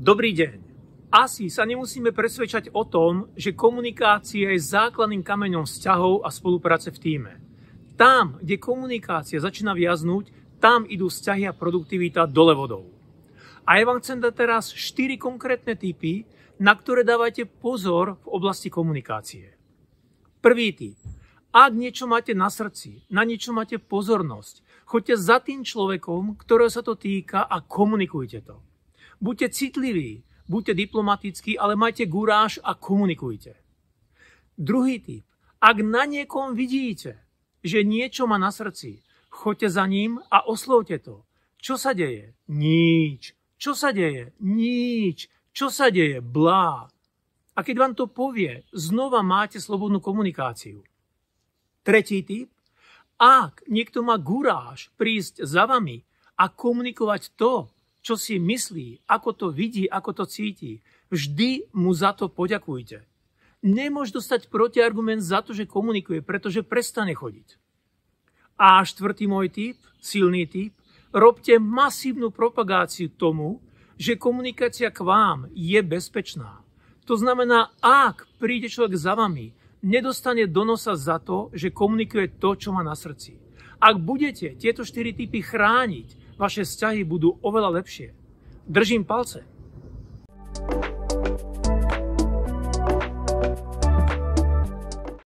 Dobrý deň. Asi sa nemusíme presvedčať o tom, že komunikácia je základným kameňom vzťahov a spolupráce v tíme. Tam, kde komunikácia začína viaznúť, tam idú vzťahy a produktivita dole vodou. A ja vám chcem dať teraz 4 konkrétne tipy, na ktoré dávajte pozor v oblasti komunikácie. Prvý tip. Ak niečo máte na srdci, na niečo máte pozornosť, choďte za tým človekom, ktorého sa to týka a komunikujte to. Buďte citliví, buďte diplomatickí, ale majte guráž a komunikujte. Druhý tip. Ak na niekom vidíte, že niečo má na srdci, choďte za ním a oslovte to. Čo sa deje? Nič. Čo sa deje? Nič. Čo sa deje? Blá. A keď vám to povie, znova máte slobodnú komunikáciu. Tretí tip. Ak niekto má guráž prísť za vami a komunikovať to, čo si myslí, ako to vidí, ako to cíti, vždy mu za to poďakujte. Nemôže dostať protiargument za to, že komunikuje, pretože prestane chodiť. A štvrtý môj tip, silný tip, robte masívnu propagáciu tomu, že komunikácia k vám je bezpečná. To znamená, ak príde človek za vami, nedostane do nosa za to, že komunikuje to, čo má na srdci. Ak budete tieto 4 typy chrániť, vaše vzťahy budú oveľa lepšie. Držím palce.